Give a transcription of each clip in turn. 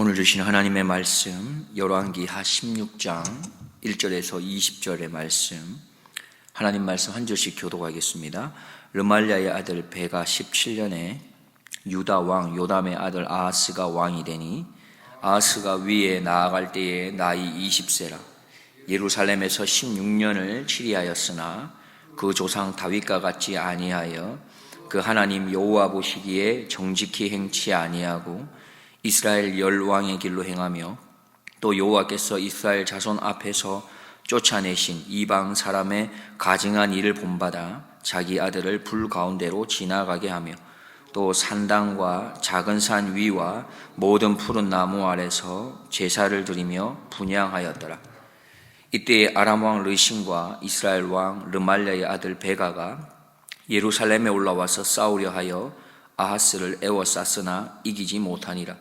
오늘 주신 하나님의 말씀 열왕기하 16장 1절에서 20절의 말씀, 하나님 말씀 한 절씩 교독하겠습니다. 르말랴의 아들 베가 17년에 유다 왕 요담의 아들 아하스가 왕이 되니 아하스가 위에 나아갈 때에 나이 20세라. 예루살렘에서 16년을 치리하였으나 그 조상 다윗과 같이 아니하여 그 하나님 여호와 보시기에 정직히 행치 아니하고 이스라엘 열 왕의 길로 행하며 또 여호와께서 이스라엘 자손 앞에서 쫓아내신 이방 사람의 가증한 일을 본받아 자기 아들을 불 가운데로 지나가게 하며 또 산당과 작은 산 위와 모든 푸른 나무 아래서 제사를 드리며 분향하였더라. 이때 아람 왕 르신과 이스라엘 왕 르말랴의 아들 베가가 예루살렘에 올라와서 싸우려 하여 아하스를 에워쌌으나 이기지 못하니라.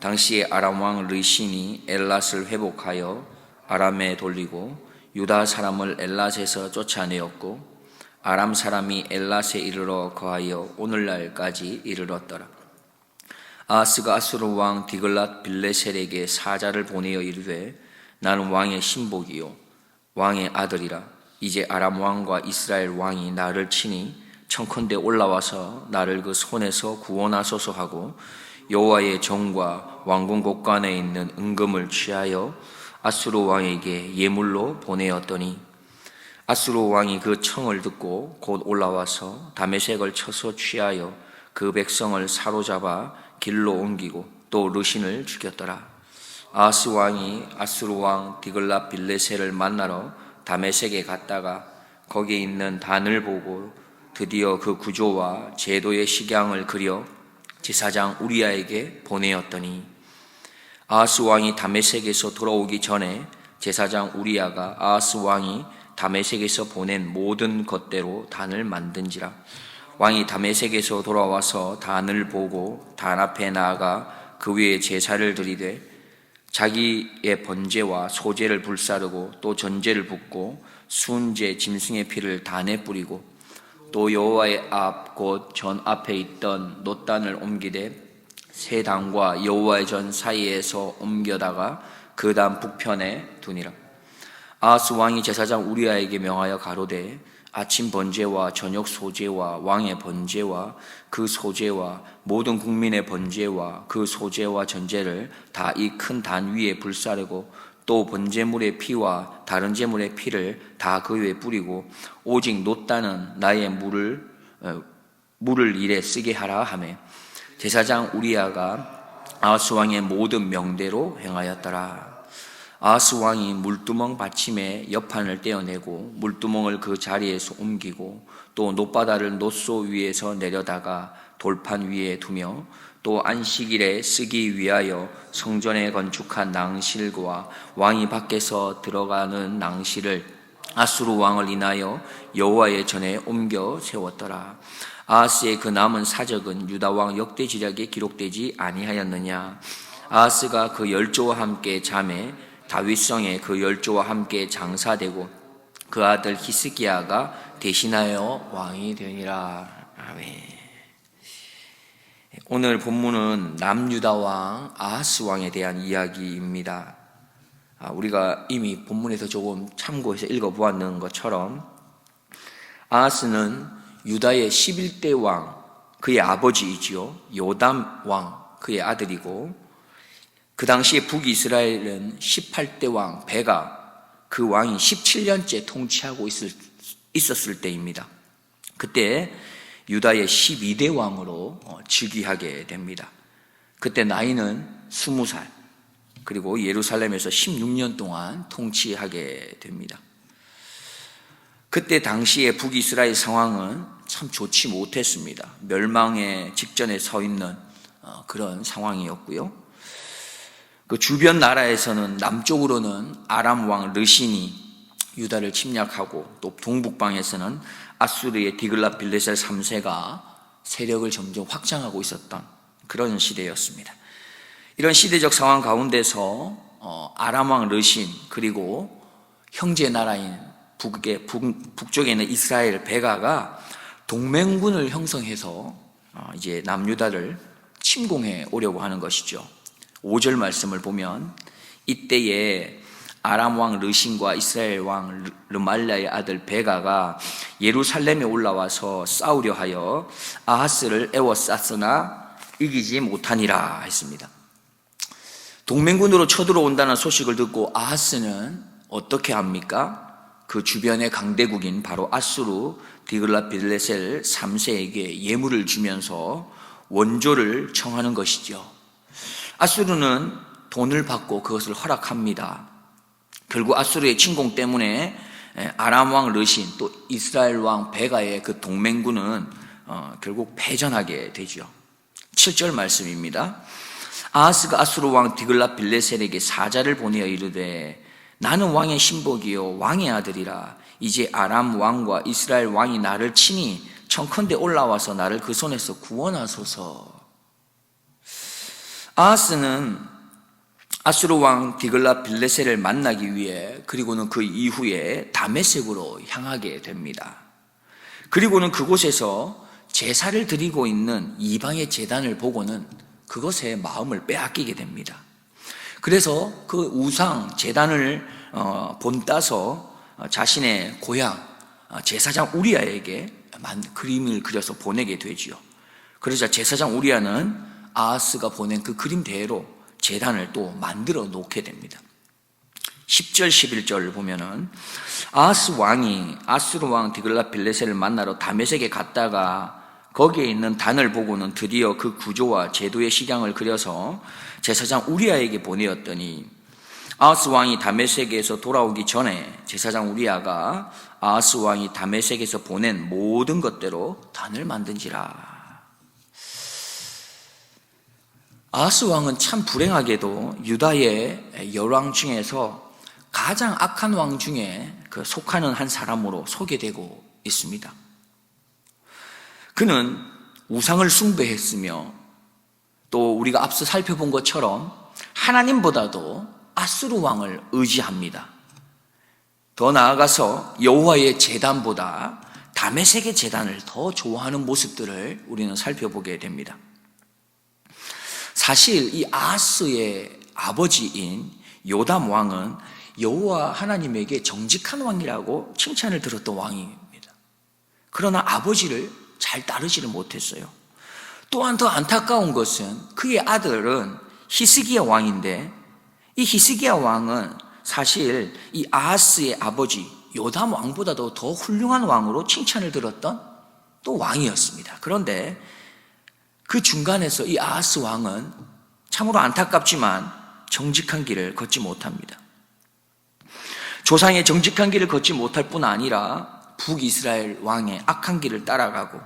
당시에 아람 왕 르신이 엘랏을 회복하여 아람에 돌리고 유다 사람을 엘랏에서 쫓아내었고 아람 사람이 엘랏에 이르러 거하여 오늘날까지 이르렀더라. 아하스가 아수르 왕 디글랏 빌레셀에게 사자를 보내어 이르되 나는 왕의 신복이요 왕의 아들이라. 이제 아람 왕과 이스라엘 왕이 나를 치니 청컨대 올라와서 나를 그 손에서 구원하소서 하고 여호와의 정과 왕궁 곳간에 있는 은금을 취하여 아수르 왕에게 예물로 보내었더니 아수르 왕이 그 청을 듣고 곧 올라와서 다메섹을 쳐서 취하여 그 백성을 사로잡아 길로 옮기고 또 르신을 죽였더라. 아하스 왕이 아수르 왕 디글랏 빌레셀을 만나러 다메섹에 갔다가 거기에 있는 단을 보고 드디어 그 구조와 제도의 식양을 그려 제사장 우리야에게 보내었더니 아하스 왕이 다메섹에서 돌아오기 전에 제사장 우리야가 아하스 왕이 다메섹에서 보낸 모든 것대로 단을 만든지라. 왕이 다메섹에서 돌아와서 단을 보고 단 앞에 나아가 그 위에 제사를 드리되 자기의 번제와 소제를 불사르고 또 전제를 붓고 순제 짐승의 피를 단에 뿌리고 또 여호와의 앞 곧 전 앞에 있던 놋단을 옮기되 새 단과 여호와의 전 사이에서 옮겨다가 그 단 북편에 두니라. 아하스 왕이 제사장 우리야에게 명하여 가로되 아침 번제와 저녁 소제와 왕의 번제와 그 소제와 모든 국민의 번제와 그 소제와 전제를 다 이 큰 단 위에 불사르고 또 번제물의 피와 다른 제물의 피를 다 그 위에 뿌리고 오직 놋단은 나의 물을 일에 쓰게 하라 하며 제사장 우리야가 아하스 왕의 모든 명대로 행하였더라. 아하스 왕이 물두멍 받침에 옆판을 떼어내고 물두멍을 그 자리에서 옮기고 또 놋바다를 놋소 위에서 내려다가 돌판 위에 두며 또 안식일에 쓰기 위하여 성전에 건축한 낭실과 왕이 밖에서 들어가는 낭실을 아수르 왕을 인하여 여호와의 전에 옮겨 세웠더라. 아하스의 그 남은 사적은 유다 왕 역대지략에 기록되지 아니하였느냐. 아하스가 그 열조와 함께 잠에 다윗성에 그 열조와 함께 장사되고 그 아들 히스기야가 대신하여 왕이 되니라. 아멘. 오늘 본문은 남유다 왕 아하스 왕에 대한 이야기입니다. 우리가 이미 본문에서 조금 참고해서 읽어보았는 것처럼 아하스는 유다의 11대 왕, 그의 아버지이지요. 요담 왕, 그의 아들이고 그 당시에 북이스라엘은 18대 왕 베가, 그 왕이 17년째 통치하고 있었을 때입니다. 그때 유다의 12대 왕으로 즉위하게 됩니다. 그때 나이는 20살, 그리고 예루살렘에서 16년 동안 통치하게 됩니다. 그때 당시에 북이스라엘 상황은 참 좋지 못했습니다. 멸망의 직전에 서 있는 그런 상황이었고요. 그 주변 나라에서는 남쪽으로는 아람 왕 르신이 유다를 침략하고 또 동북방에서는 아수르의 디글랏 빌레셀 3세가 세력을 점점 확장하고 있었던 그런 시대였습니다. 이런 시대적 상황 가운데서 아람 왕 르신 그리고 형제 나라인 북쪽에 있는 이스라엘 베가가 동맹군을 형성해서 이제 남유다를 침공해 오려고 하는 것이죠. 5절 말씀을 보면 이때에 아람 왕 르신과 이스라엘 왕 르말랴의 아들 베가가 예루살렘에 올라와서 싸우려 하여 아하스를 에워쌌으나 이기지 못하니라 했습니다. 동맹군으로 쳐들어온다는 소식을 듣고 아하스는 어떻게 합니까? 그 주변의 강대국인 바로 아수르 디글랏빌레셀 3세에게 예물을 주면서 원조를 청하는 것이죠. 아수르는 돈을 받고 그것을 허락합니다. 결국 아수르의 침공 때문에 아람 왕 르신 또 이스라엘 왕 베가의 그 동맹군은 결국 패전하게 되죠. 7절 말씀입니다. 아하스가 아수르 왕 디글랏빌레셀에게 사자를 보내어 이르되 나는 왕의 신복이요 왕의 아들이라. 이제 아람 왕과 이스라엘 왕이 나를 치니 청컨대 올라와서 나를 그 손에서 구원하소서. 아하스는 아수르 왕 디글랏빌레셀을 만나기 위해 그리고는 그 이후에 다메섹으로 향하게 됩니다. 그리고는 그곳에서 제사를 드리고 있는 이방의 제단을 보고는 그것에 마음을 빼앗기게 됩니다. 그래서 그 우상 제단을 본따서 자신의 고향 제사장 우리아에게 그림을 그려서 보내게 되지요. 그러자 제사장 우리아는 아하스가 보낸 그 그림대로 제단을 또 만들어 놓게 됩니다. 10절 11절을 보면은 아하스 왕이 아수르 왕 디글랏빌레셀을 만나러 다메섹에 갔다가 거기에 있는 단을 보고는 드디어 그 구조와 제도의 식양을 그려서 제사장 우리아에게 보내었더니 아하스 왕이 다메섹에서 돌아오기 전에 제사장 우리아가 아하스 왕이 다메섹에서 보낸 모든 것대로 단을 만든지라. 아하스 왕은 참 불행하게도 유다의 열왕 중에서 가장 악한 왕 중에 속하는 한 사람으로 소개되고 있습니다. 그는 우상을 숭배했으며 또 우리가 앞서 살펴본 것처럼 하나님보다도 아수르 왕을 의지합니다. 더 나아가서 여호와의 제단보다 다메섹의 제단을 더 좋아하는 모습들을 우리는 살펴보게 됩니다. 사실 이 아하스의 아버지인 요담 왕은 여호와 하나님에게 정직한 왕이라고 칭찬을 들었던 왕입니다. 그러나 아버지를 잘 따르지를 못했어요. 또한 더 안타까운 것은 그의 아들은 히스기야 왕인데 이 히스기야 왕은 사실 이 아하스의 아버지 요담 왕보다도 더 훌륭한 왕으로 칭찬을 들었던 또 왕이었습니다. 그런데 그 중간에서 이 아하스 왕은 참으로 안타깝지만 정직한 길을 걷지 못합니다. 조상의 정직한 길을 걷지 못할 뿐 아니라 북이스라엘 왕의 악한 길을 따라가고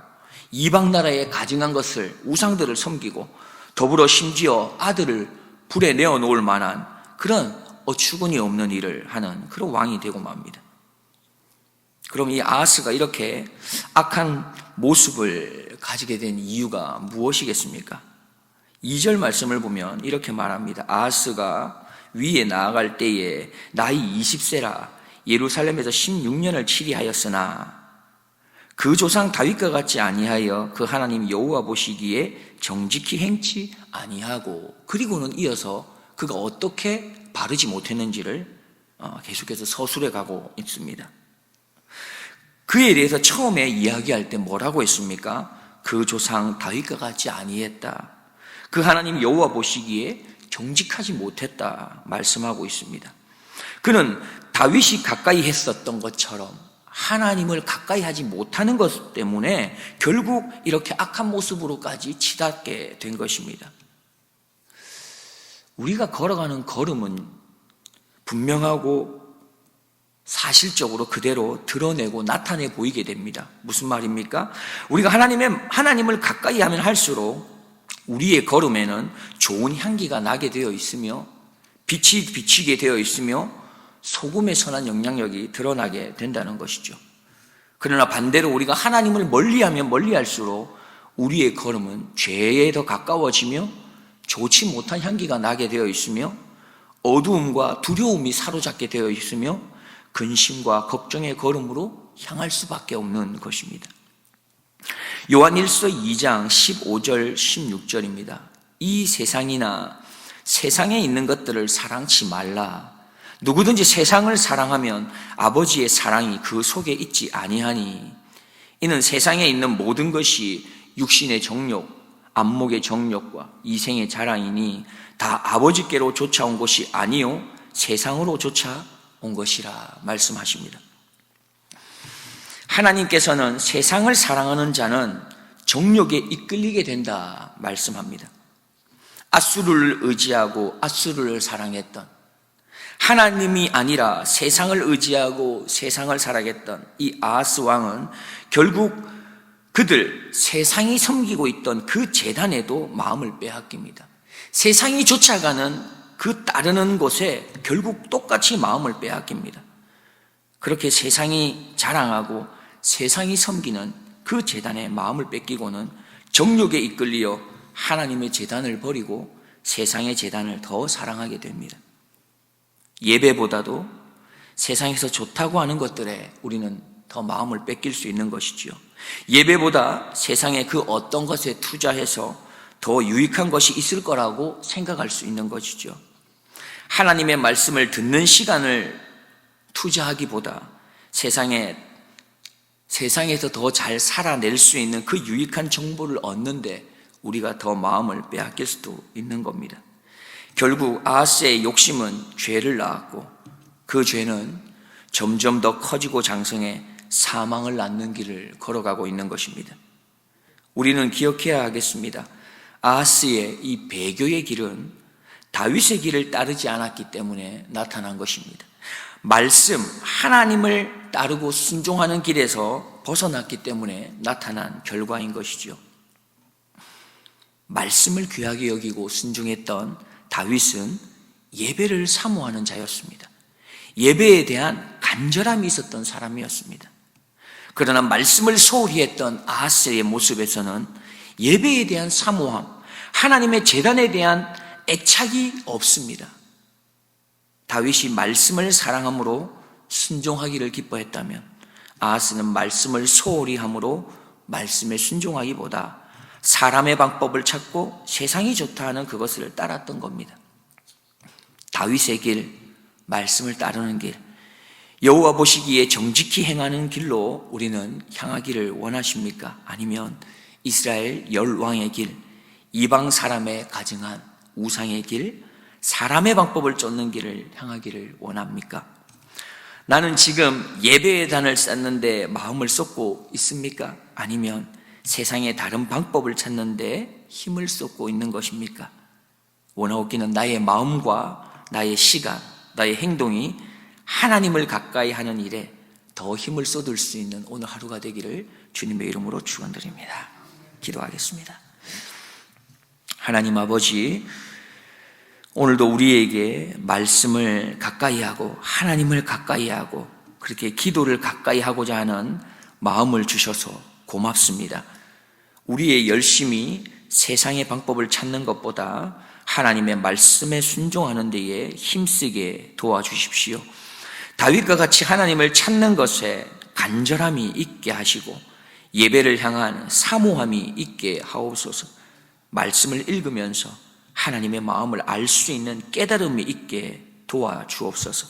이방 나라에 가증한 것을 우상들을 섬기고 더불어 심지어 아들을 불에 내어 놓을 만한 그런 어처구니 없는 일을 하는 그런 왕이 되고 맙니다. 그럼 이 아하스가 이렇게 악한 모습을 가지게 된 이유가 무엇이겠습니까? 2절 말씀을 보면 이렇게 말합니다. 아하스가 위에 나아갈 때에 나이 20세라 예루살렘에서 16년을 치리하였으나 그 조상 다윗과 같지 아니하여 그 하나님 여호와 보시기에 정직히 행치 아니하고, 그리고는 이어서 그가 어떻게 바르지 못했는지를 계속해서 서술해 가고 있습니다. 그에 대해서 처음에 이야기할 때 뭐라고 했습니까? 그 조상 다윗과 같지 아니했다. 그 하나님 여호와 보시기에 정직하지 못했다 말씀하고 있습니다. 그는 다윗이 가까이 했었던 것처럼 하나님을 가까이 하지 못하는 것 때문에 결국 이렇게 악한 모습으로까지 치닫게 된 것입니다. 우리가 걸어가는 걸음은 분명하고 사실적으로 그대로 드러내고 나타내 보이게 됩니다. 무슨 말입니까? 우리가 하나님을 가까이 하면 할수록 우리의 걸음에는 좋은 향기가 나게 되어 있으며 빛이 비치게 되어 있으며 소금의 선한 영향력이 드러나게 된다는 것이죠. 그러나 반대로 우리가 하나님을 멀리하면 멀리할수록 우리의 걸음은 죄에 더 가까워지며 좋지 못한 향기가 나게 되어 있으며 어두움과 두려움이 사로잡게 되어 있으며 근심과 걱정의 걸음으로 향할 수밖에 없는 것입니다. 요한 1서 2장 15절 16절입니다. 이 세상이나 세상에 있는 것들을 사랑치 말라. 누구든지 세상을 사랑하면 아버지의 사랑이 그 속에 있지 아니하니 이는 세상에 있는 모든 것이 육신의 정욕, 안목의 정욕과 이생의 자랑이니 다 아버지께로 쫓아온 것이 아니요 세상으로 쫓아온 것이라 말씀하십니다. 하나님께서는 세상을 사랑하는 자는 정욕에 이끌리게 된다 말씀합니다. 앗수르를 의지하고 앗수르를 사랑했던, 하나님이 아니라 세상을 의지하고 세상을 사랑했던 이 아하스 왕은 결국 그들 세상이 섬기고 있던 그 제단에도 마음을 빼앗깁니다. 세상이 쫓아가는 그 따르는 곳에 결국 똑같이 마음을 빼앗깁니다. 그렇게 세상이 자랑하고 세상이 섬기는 그 제단에 마음을 뺏기고는 정욕에 이끌려 하나님의 제단을 버리고 세상의 제단을 더 사랑하게 됩니다. 예배보다도 세상에서 좋다고 하는 것들에 우리는 더 마음을 뺏길 수 있는 것이지요. 예배보다 세상의 그 어떤 것에 투자해서 더 유익한 것이 있을 거라고 생각할 수 있는 것이죠. 하나님의 말씀을 듣는 시간을 투자하기보다 세상에서 더 잘 살아낼 수 있는 그 유익한 정보를 얻는데 우리가 더 마음을 빼앗길 수도 있는 겁니다. 결국 아하스의 욕심은 죄를 낳았고 그 죄는 점점 더 커지고 장성해 사망을 낳는 길을 걸어가고 있는 것입니다. 우리는 기억해야 하겠습니다. 아하스의 이 배교의 길은 다윗의 길을 따르지 않았기 때문에 나타난 것입니다. 말씀, 하나님을 따르고 순종하는 길에서 벗어났기 때문에 나타난 결과인 것이죠. 말씀을 귀하게 여기고 순종했던 다윗은 예배를 사모하는 자였습니다. 예배에 대한 간절함이 있었던 사람이었습니다. 그러나 말씀을 소홀히 했던 아하스의 모습에서는 예배에 대한 사모함, 하나님의 제단에 대한 애착이 없습니다. 다윗이 말씀을 사랑함으로 순종하기를 기뻐했다면 아하스는 말씀을 소홀히 함으로 말씀에 순종하기보다 사람의 방법을 찾고 세상이 좋다 하는 그것을 따랐던 겁니다. 다윗의 길, 말씀을 따르는 길, 여호와 보시기에 정직히 행하는 길로 우리는 향하기를 원하십니까? 아니면 이스라엘 열왕의 길, 이방 사람의 가증한 우상의 길, 사람의 방법을 쫓는 길을 향하기를 원합니까? 나는 지금 예배의 단을 쌓는데 마음을 쏟고 있습니까? 아니면 세상의 다른 방법을 찾는데 힘을 쏟고 있는 것입니까? 원하옵기는 나의 마음과 나의 시간, 나의 행동이 하나님을 가까이 하는 일에 더 힘을 쏟을 수 있는 오늘 하루가 되기를 주님의 이름으로 축원드립니다. 기도하겠습니다. 하나님 아버지, 오늘도 우리에게 말씀을 가까이 하고 하나님을 가까이 하고 그렇게 기도를 가까이 하고자 하는 마음을 주셔서 고맙습니다. 우리의 열심이 세상의 방법을 찾는 것보다 하나님의 말씀에 순종하는 데에 힘쓰게 도와주십시오. 다윗과 같이 하나님을 찾는 것에 간절함이 있게 하시고 예배를 향한 사모함이 있게 하옵소서. 말씀을 읽으면서 하나님의 마음을 알 수 있는 깨달음이 있게 도와주옵소서.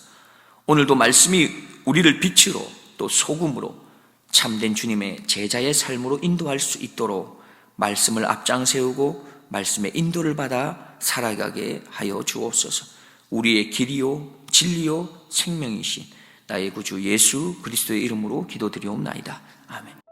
오늘도 말씀이 우리를 빛으로 또 소금으로 참된 주님의 제자의 삶으로 인도할 수 있도록 말씀을 앞장 세우고 말씀의 인도를 받아 살아가게 하여 주옵소서. 우리의 길이요 진리요 생명이신 나의 구주 예수 그리스도의 이름으로 기도드리옵나이다. 아멘.